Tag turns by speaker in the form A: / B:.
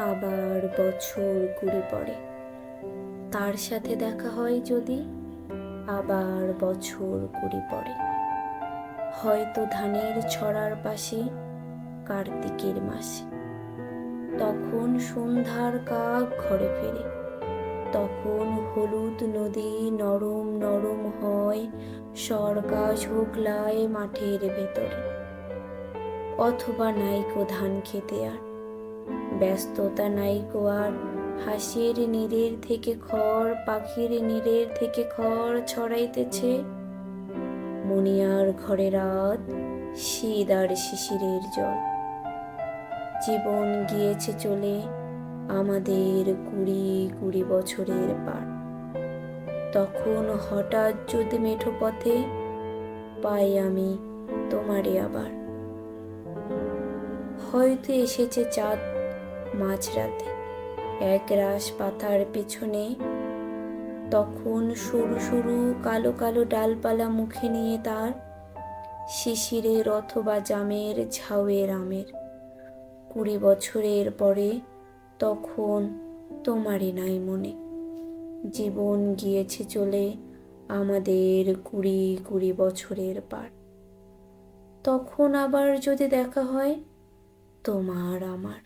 A: আবার বছর ঘুরে পড়ে, তার সাথে দেখা হয় যদি, আবার বছর ঘুরে পড়ে। হয়তো ধানের ছড়ার পাশে কার্তিকের মাসে, তখন সন্ধ্যার কাক ঘরে ফেরে, তখন হলুদ নদী নরম নরম হয় সরকা ঝোকলায় মাঠের ভেতরে। অথবা নাইকো ধান খেতে আর ব্যস্ততা নাইকো আর, হাসির নীড়ের থেকে খড়, পাখির নীড়ের থেকে খড় ছড়াইতেছে। মুনিয়ার ঘরে রাত, শীত আর শিশিরের জল। জীবন গিয়েছে চলে আমাদের 20 বছরের পার। তখন হঠাৎ যদি মেঠো পথে পাই আমি তোমারে আবার। হয়তো এসেছে চাঁদ মাঝরাতে এক রাশ পাতার পেছনে, তখন সরু সরু কালো কালো ডালপালা মুখে নিয়ে তার, শিশিরের অথবা জামের ঝাউয়ের আমের। 20 বছরের পরে তখন তোমারই নাই মনে। জীবন গিয়েছে চলে আমাদের 20 বছরের পার। তখন আবার যদি দেখা হয় তোমার আমার।